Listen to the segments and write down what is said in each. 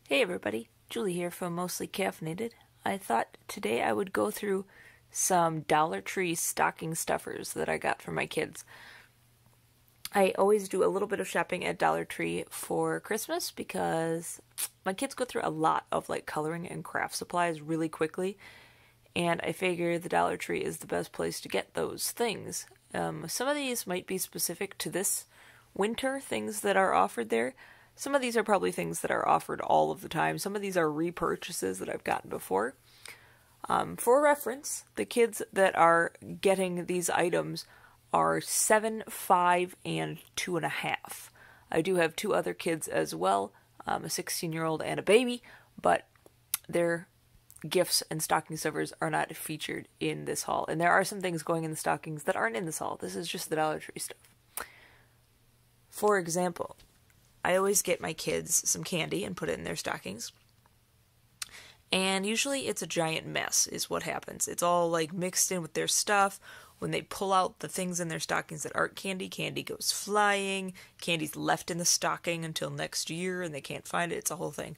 Hey everybody, Julie here from Mostly Caffeinated. I thought today I would go through some Dollar Tree stocking stuffers that I got for my kids. I always do a little bit of shopping at Dollar Tree for Christmas because my kids go through a lot of coloring and craft supplies really quickly, and I figure the Dollar Tree is the best place to get those things. Some of these might be specific to this winter, things that are offered there. Some of these are probably things that are offered all of the time. Some of these are repurchases that I've gotten before. For reference, the kids that are getting these items are 7, 5, and 2.5. I do have two other kids as well, a 16-year-old and a baby, but their gifts and stocking stuffers are not featured in this haul. And there are some things going in the stockings that aren't in this haul. This is just the Dollar Tree stuff. For example, I always get my kids some candy and put it in their stockings. And usually it's a giant mess is what happens. It's all mixed in with their stuff. When they pull out the things in their stockings that aren't candy, candy goes flying. Candy's left in the stocking until next year and they can't find it. It's a whole thing.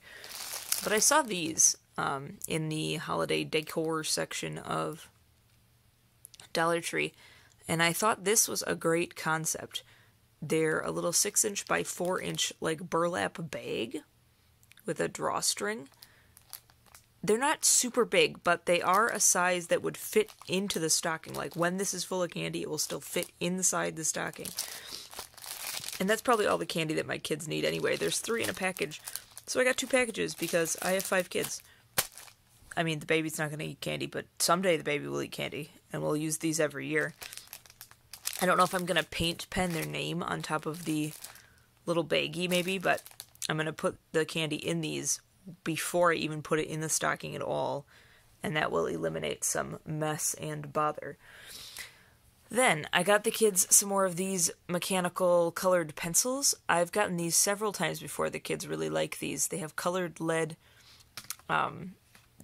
But I saw these in the holiday decor section of Dollar Tree, and I thought this was a great concept. They're a little 6-inch by 4-inch burlap bag with a drawstring. They're not super big, but they are a size that would fit into the stocking. When this is full of candy, it will still fit inside the stocking. And that's probably all the candy that my kids need anyway. There's 3 in a package. So I got 2 packages because I have 5 kids. I mean, the baby's not going to eat candy, but someday the baby will eat candy, and we'll use these every year. I don't know if I'm going to paint pen their name on top of the little baggie maybe, but I'm going to put the candy in these before I even put it in the stocking at all, and that will eliminate some mess and bother. Then, I got the kids some more of these mechanical colored pencils. I've gotten these several times before. The kids really like these. They have colored lead.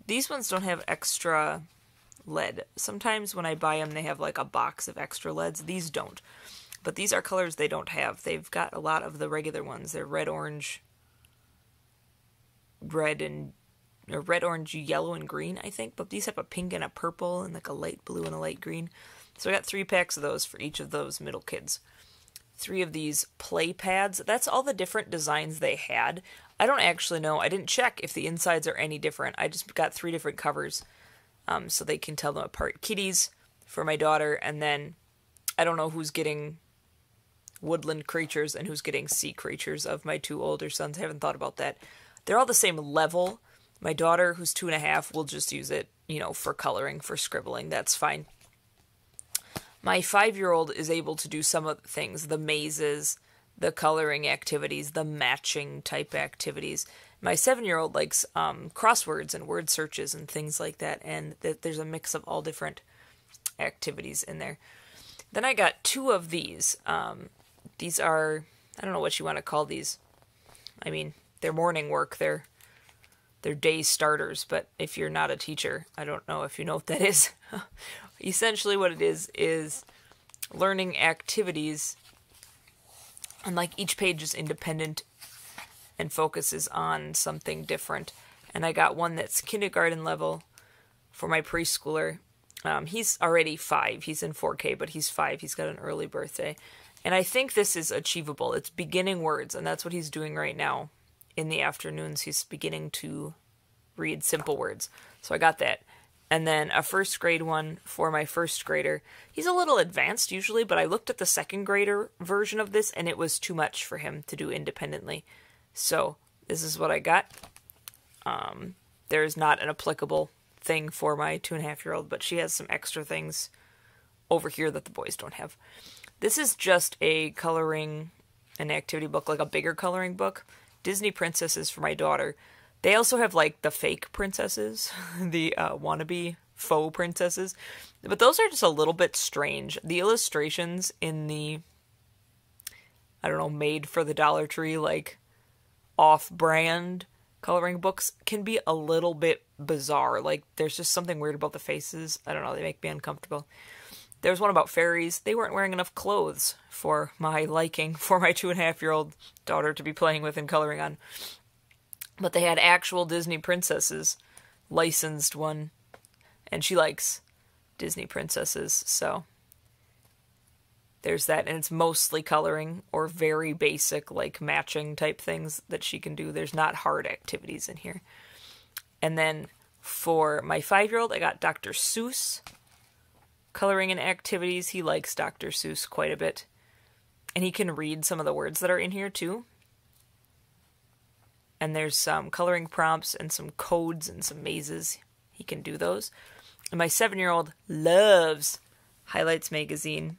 These ones don't have extra lead. Sometimes when I buy them, they have a box of extra leads. These don't. But these are colors they don't have. They've got a lot of the regular ones. They're red, orange, yellow, and green, I think. But these have a pink and a purple and a light blue and a light green. So I got 3 packs of those for each of those middle kids. 3 of these play pads. That's all the different designs they had. I don't actually know. I didn't check if the insides are any different. I just got 3 different covers so they can tell them apart. Kitties for my daughter, and then I don't know who's getting woodland creatures and who's getting sea creatures of my 2 older sons. I haven't thought about that. They're all the same level. My daughter, who's 2.5, will just use it, for coloring, for scribbling. That's fine. My 5-year-old is able to do some of the things, the mazes, the coloring activities, the matching type activities. My 7-year-old likes crosswords and word searches and things like that, and there's a mix of all different activities in there. Then I got 2 of these. These are, I don't know what you want to call these. I mean, they're morning work, they're day starters, but if you're not a teacher, I don't know if you know what that is. Essentially what it is learning activities, and each page is independent and focuses on something different. And I got one that's kindergarten level for my preschooler. He's already 5, he's in 4K, but he's 5, he's got an early birthday. And I think this is achievable. It's beginning words, and that's what he's doing right now. In the afternoons, he's beginning to read simple words. So I got that. And then a 1st grade one for my 1st grader. He's a little advanced usually, but I looked at the 2nd grader version of this, and it was too much for him to do independently. So this is what I got. There's not an applicable thing for my 2.5-year-old, but she has some extra things over here that the boys don't have. This is just a coloring and activity book, a bigger coloring book. Disney princesses for my daughter. They also have the fake princesses, the wannabe faux princesses, but those are just a little bit strange. The illustrations in the, I don't know, made for the Dollar Tree, off-brand coloring books can be a little bit bizarre. There's just something weird about the faces. I don't know, they make me uncomfortable. There's one about fairies. They weren't wearing enough clothes for my liking, for my 2.5-year-old daughter to be playing with and coloring on. But they had actual Disney princesses, licensed one, and she likes Disney princesses, so there's that. And it's mostly coloring or very basic, like matching type things that she can do. There's not hard activities in here. And then for my 5-year-old, I got Dr. Seuss coloring and activities. He likes Dr. Seuss quite a bit, and he can read some of the words that are in here too. And there's some coloring prompts and some codes and some mazes. He can do those. And my 7-year-old loves Highlights magazine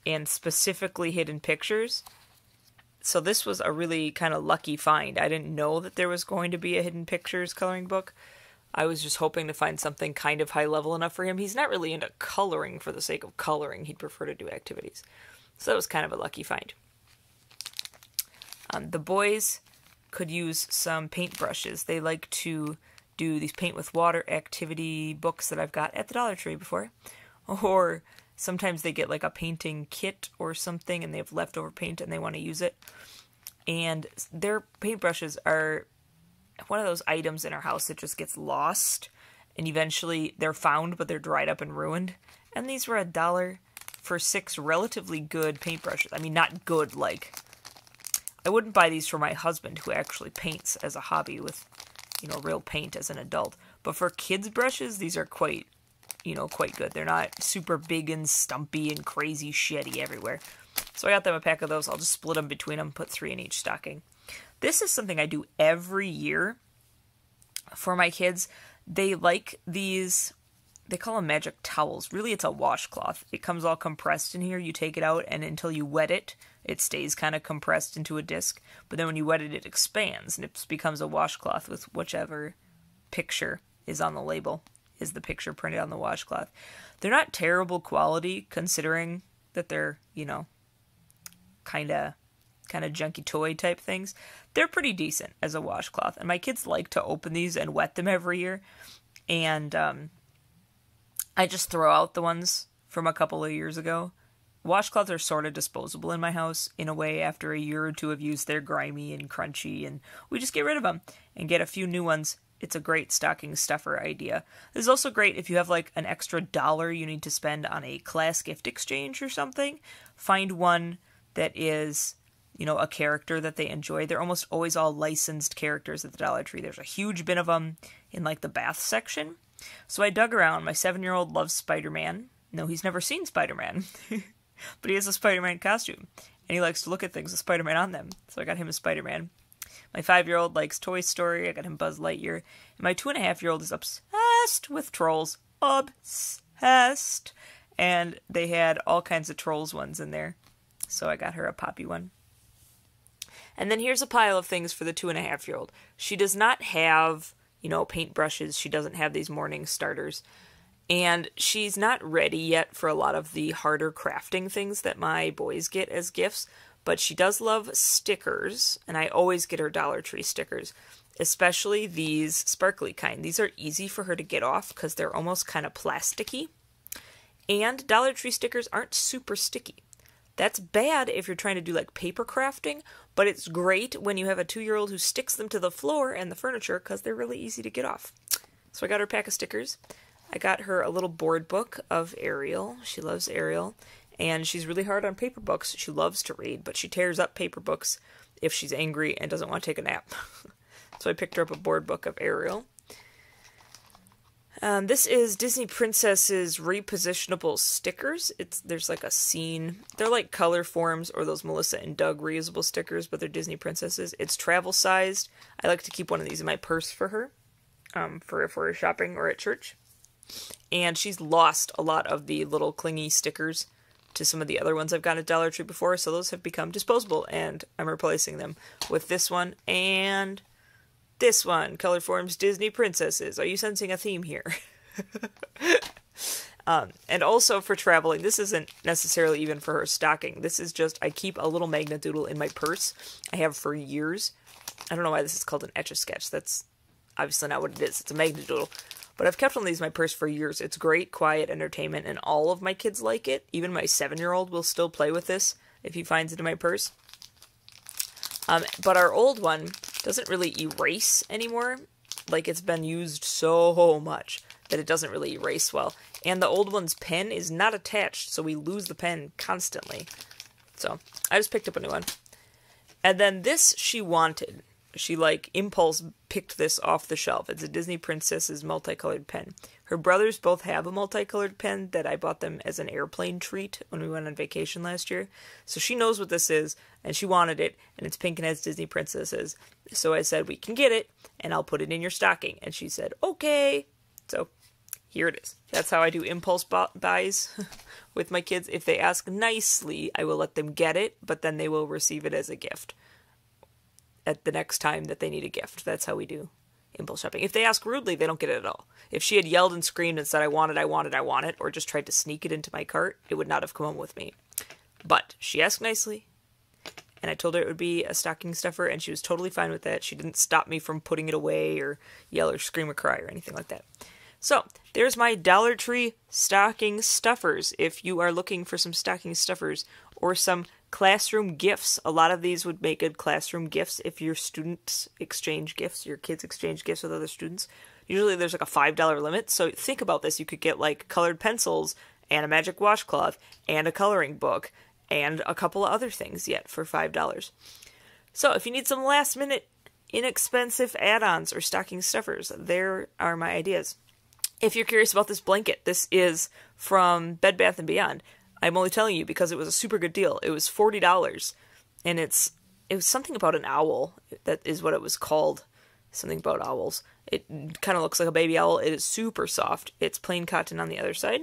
and specifically Hidden Pictures. So this was a really kind of lucky find. I didn't know that there was going to be a Hidden Pictures coloring book. I was just hoping to find something kind of high level enough for him. He's not really into coloring for the sake of coloring. He'd prefer to do activities. So that was kind of a lucky find. The boys could use some paintbrushes. They like to do these paint with water activity books that I've got at the Dollar Tree before. Or sometimes they get like a painting kit or something and they have leftover paint and they want to use it. And their paintbrushes are one of those items in our house that just gets lost. And eventually they're found, but they're dried up and ruined. And these were $1 for 6 relatively good paintbrushes. I mean, not good, like... I wouldn't buy these for my husband, who actually paints as a hobby with, real paint as an adult. But for kids' brushes, these are quite good. They're not super big and stumpy and crazy shitty everywhere. So I got them a pack of those. I'll just split them between them, put 3 in each stocking. This is something I do every year for my kids. They like these, they call them magic towels. Really, it's a washcloth. It comes all compressed in here. You take it out, and until you wet it, it stays kind of compressed into a disc. But then when you wet it, it expands, and it becomes a washcloth with whichever picture is on the label is the picture printed on the washcloth. They're not terrible quality, considering that they're, kind of junky toy type things. They're pretty decent as a washcloth, and my kids like to open these and wet them every year. And I just throw out the ones from a couple of years ago. Washcloths are sort of disposable in my house in a way. After a year or two of use, they're grimy and crunchy, and we just get rid of them and get a few new ones. It's a great stocking stuffer idea. This is also great if you have like an extra $1 you need to spend on a class gift exchange or something. Find one that is, a character that they enjoy. They're almost always all licensed characters at the Dollar Tree. There's a huge bin of them in like the bath section. So I dug around. My 7-year-old loves Spider-Man. No, he's never seen Spider-Man. But he has a Spider-Man costume, and he likes to look at things with Spider-Man on them. So I got him a Spider-Man. My 5-year-old likes Toy Story. I got him Buzz Lightyear. And my 2.5-year-old is obsessed with Trolls. Obsessed. And they had all kinds of Trolls ones in there. So I got her a Poppy one. And then here's a pile of things for the 2.5-year-old. She does not have, paintbrushes. She doesn't have these morning starters. And she's not ready yet for a lot of the harder crafting things that my boys get as gifts, but she does love stickers, and I always get her Dollar Tree stickers, especially these sparkly kind. These are easy for her to get off because they're almost kind of plasticky, and Dollar Tree stickers aren't super sticky. That's bad if you're trying to do like paper crafting, but it's great when you have a 2-year-old who sticks them to the floor and the furniture because they're really easy to get off. So I got her a pack of stickers. I got her a little board book of Ariel. She loves Ariel. And she's really hard on paper books. She loves to read, but she tears up paper books if she's angry and doesn't want to take a nap. So I picked her up a board book of Ariel. This is Disney Princess's repositionable stickers. There's like a scene. They're like color forms or those Melissa and Doug reusable stickers, but they're Disney Princesses. It's travel sized. I like to keep one of these in my purse for her, for if we're shopping or at church. And she's lost a lot of the little clingy stickers to some of the other ones I've got at Dollar Tree before, so those have become disposable, and I'm replacing them with this one and this one. Color Forms Disney Princesses. Are you sensing a theme here? And also for traveling, this isn't necessarily even for her stocking. This is just, I keep a little magnet doodle in my purse. I have for years. I don't know why this is called an Etch-a-Sketch. That's obviously not what it is. It's a magnet doodle. But I've kept one of these in my purse for years. It's great, quiet entertainment, and all of my kids like it. Even my 7-year-old will still play with this if he finds it in my purse. But our old one doesn't really erase anymore. Like, it's been used so much that it doesn't really erase well. And the old one's pen is not attached, so we lose the pen constantly. So, I just picked up a new one. And then this she wanted. She, like, impulse picked this off the shelf. It's a Disney Princess's multicolored pen. Her brothers both have a multicolored pen that I bought them as an airplane treat when we went on vacation last year. So she knows what this is, and she wanted it, and it's pink and has Disney Princesses. So I said, we can get it, and I'll put it in your stocking. And she said, okay. So here it is. That's how I do impulse buys with my kids. If they ask nicely, I will let them get it, but then they will receive it as a gift at the next time that they need a gift. That's how we do impulse shopping. If they ask rudely, they don't get it at all. If she had yelled and screamed and said, I want it, or just tried to sneak it into my cart, it would not have come home with me. But she asked nicely, and I told her it would be a stocking stuffer, and she was totally fine with that. She didn't stop me from putting it away or yell or scream or cry or anything like that. So, there's my Dollar Tree stocking stuffers. If you are looking for some stocking stuffers or some classroom gifts, a lot of these would make good classroom gifts if your students exchange gifts, your kids exchange gifts with other students. Usually there's like a $5 limit, so think about this. You could get like colored pencils and a magic washcloth and a coloring book and a couple of other things yet for $5. So if you need some last minute inexpensive add-ons or stocking stuffers, there are my ideas. If you're curious about this blanket, this is from Bed Bath & Beyond. I'm only telling you because it was a super good deal. It was $40, and it was something about an owl. That is what it was called. Something about owls. It kind of looks like a baby owl. It is super soft. It's plain cotton on the other side,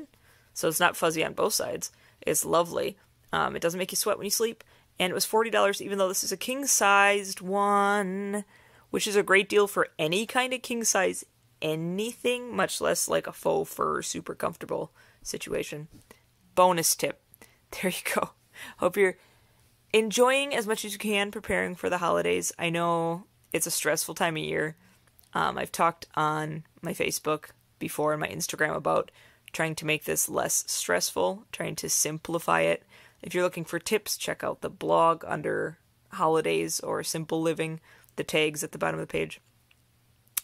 so it's not fuzzy on both sides. It's lovely. It doesn't make you sweat when you sleep, and it was $40, even though this is a king-sized one, which is a great deal for any kind of king-size anything, much less like a faux fur, super comfortable situation. Bonus tip. There you go. Hope you're enjoying as much as you can preparing for the holidays. I know it's a stressful time of year. I've talked on my Facebook before and my Instagram about trying to make this less stressful, trying to simplify it. If you're looking for tips, check out the blog under holidays or simple living, the tags at the bottom of the page.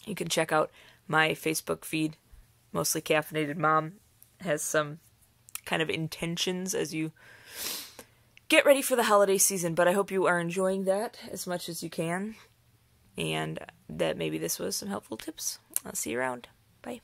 You can check out my Facebook feed. Mostly Caffeinated Mom has some kind of intentions as you get ready for the holiday season, but I hope you are enjoying that as much as you can, and that maybe this was some helpful tips. I'll see you around. Bye.